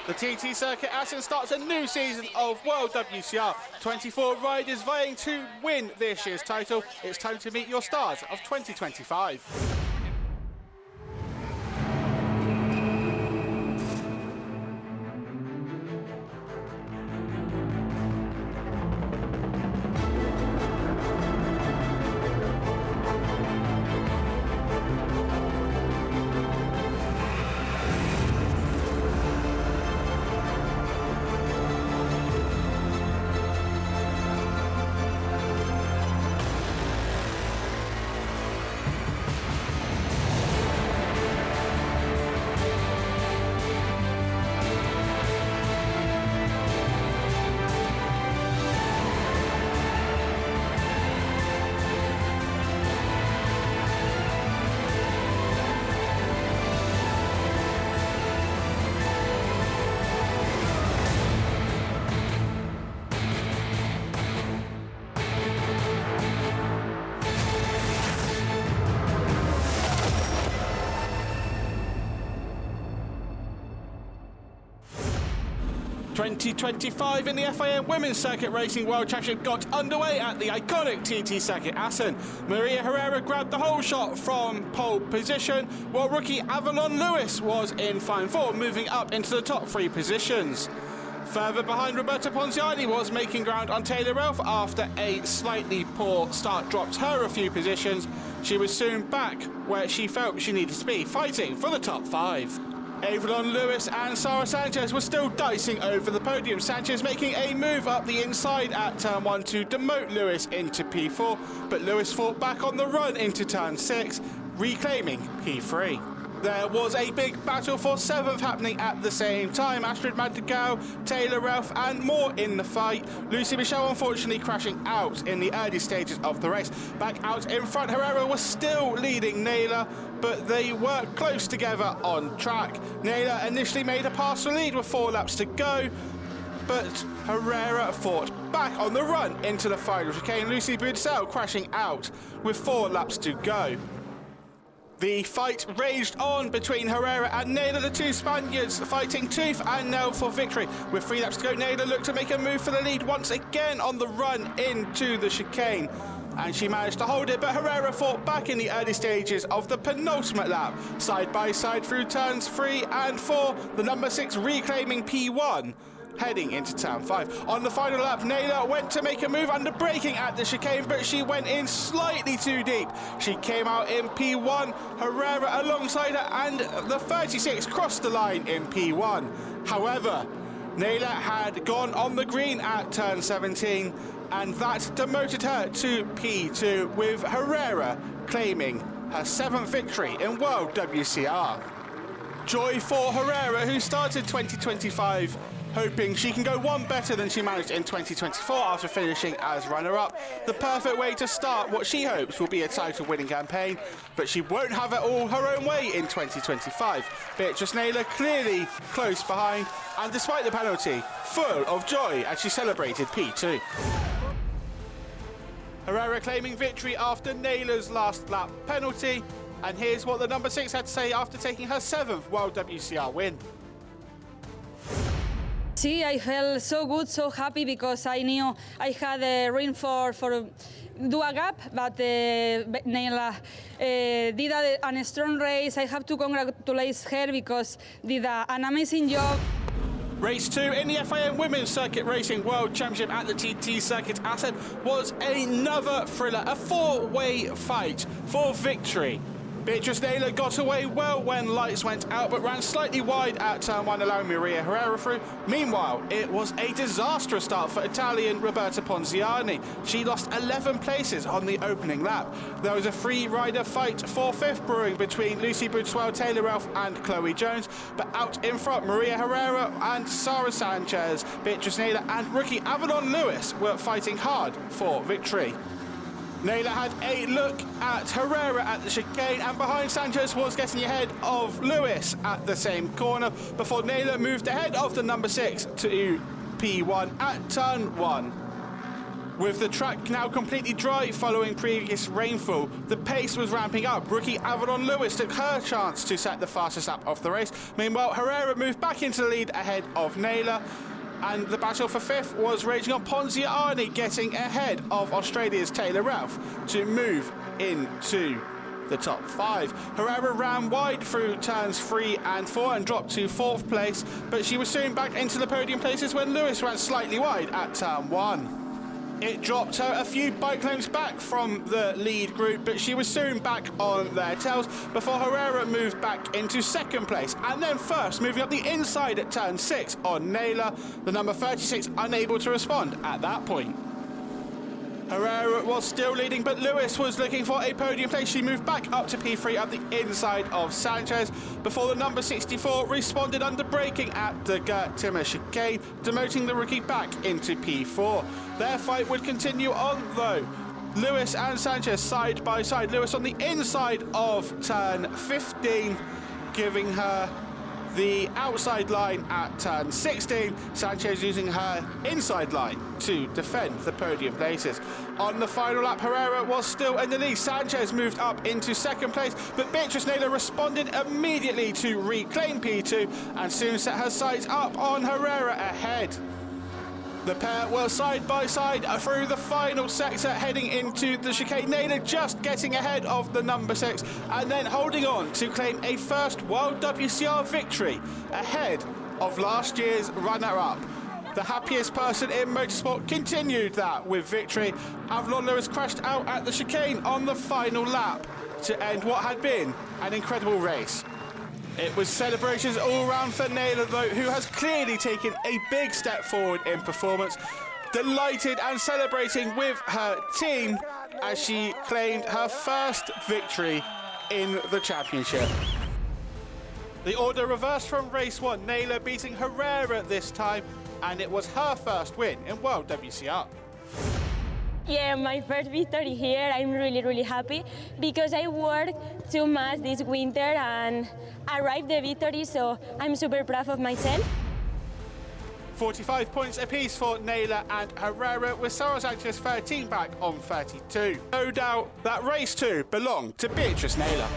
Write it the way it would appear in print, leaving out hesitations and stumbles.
The TT Circuit Assen starts a new season of World WCR. 24 riders vying to win this year's title. It's time to meet your stars of 2025. 2025 in the FIM Women's Circuit Racing World Championship got underway at the iconic TT Circuit Assen. Maria Herrera grabbed the whole shot from pole position, while rookie Avalon Lewis was in fine form, moving up into the top 3 positions. Further behind, Roberta Ponziani was making ground on Taylor Ralph after a slightly poor start dropped her a few positions. She was soon back where she felt she needed to be, fighting for the top 5. Avalon Lewis and Sarah Sanchez were still dicing over the podium. Sanchez making a move up the inside at turn 1 to demote Lewis into P4, but Lewis fought back on the run into turn 6, reclaiming P3. There was a big battle for 7th happening at the same time. Astrid Madrigal, Taylor Ralph and more in the fight. Lucy Michelle unfortunately crashing out in the early stages of the race. Back out in front, Herrera was still leading Naylor, but they were close together on track. Naylor initially made a partial lead with 4 laps to go, but Herrera fought back on the run into the final chicane. Lucy Budsell crashing out with 4 laps to go. The fight raged on between Herrera and Naylor, the 2 Spaniards fighting tooth and nail for victory. With 3 laps to go, Naylor looked to make a move for the lead once again on the run into the chicane, and she managed to hold it, but Herrera fought back in the early stages of the penultimate lap, side by side through turns 3 and 4, the number 6 reclaiming P1. Heading into turn 5. On the final lap, Naylor went to make a move under braking at the chicane, but she went in slightly too deep. She came out in P1, Herrera alongside her, and the 36 crossed the line in P1. However, Naylor had gone on the green at turn 17, and that demoted her to P2, with Herrera claiming her 7th victory in World WCR. Joy for Herrera, who started 2025 hoping she can go one better than she managed in 2024 after finishing as runner-up. The perfect way to start what she hopes will be a title-winning campaign, but she won't have it all her own way in 2025. Beatrice Naylor clearly close behind, and despite the penalty, full of joy as she celebrated P2. Herrera claiming victory after Naylor's last lap penalty, and here's what the number 6 had to say after taking her 7th World WCR win. See, I felt so good, so happy, because I knew I had a room for do a gap, but Naila did a strong race. I have to congratulate her because did an amazing job. Race 2 in the FIM Women's Circuit Racing World Championship at the TT Circuit Assen was another thriller, a 4-way fight for victory. Beatrice Naylor got away well when lights went out, but ran slightly wide at turn 1, allowing Maria Herrera through. Meanwhile, it was a disastrous start for Italian Roberta Ponziani. She lost 11 places on the opening lap. There was a 3-rider fight for 5th brewing between Lucy Budsell, Taylor Ralph and Chloe Jones, but out in front, Maria Herrera and Sarah Sanchez, Beatrice Naylor and rookie Avalon Lewis were fighting hard for victory. Naylor had a look at Herrera at the chicane, and behind Sanchez was getting ahead of Lewis at the same corner before Naylor moved ahead of the number 6 to P1 at turn 1. With the track now completely dry following previous rainfall, the pace was ramping up. Rookie Avalon Lewis took her chance to set the fastest lap of the race. Meanwhile, Herrera moved back into the lead ahead of Naylor, and the battle for fifth was raging on. Ponziani getting ahead of Australia's Taylor Ralph to move into the top five. Herrera ran wide through turns 3 and 4 and dropped to 4th place, but she was soon back into the podium places when Lewis ran slightly wide at turn 1. It dropped her a few bike lengths back from the lead group, but she was soon back on their tails before Herrera moved back into 2nd place and then first, moving up the inside at turn 6 on Naylor, the number 36 unable to respond at that point. Herrera was still leading, but Lewis was looking for a podium place. She moved back up to P3 at the inside of Sanchez before the number 64 responded under braking at the Gert Timmer chicane, demoting the rookie back into P4. Their fight would continue on though. Lewis and Sanchez side by side. Lewis on the inside of turn 15, giving her the outside line at turn 16, Sanchez using her inside line to defend the podium places. On the final lap, Herrera was still in the lead. Sanchez moved up into 2nd place, but Beatrice Naylor responded immediately to reclaim P2 and soon set her sights up on Herrera ahead. The pair were side by side through the final sector heading into the chicane. Naylor just getting ahead of the number 6 and then holding on to claim a first World WCR victory ahead of last year's runner-up. The happiest person in motorsport continued that with victory. Avalon Lewis crashed out at the chicane on the final lap to end what had been an incredible race. It was celebrations all round for Naylor though, who has clearly taken a big step forward in performance. Delighted and celebrating with her team as she claimed her first victory in the championship. The order reversed from race 1, Naylor beating Herrera this time, and it was her first win in World WCR. Yeah, my first victory here. I'm really happy because I worked too much this winter and arrived the victory, so I'm super proud of myself. 45 points apiece for Naylor and Herrera, with Sarah Sanchez 13 back on 32. No doubt that race 2 belonged to Beatrice Naylor.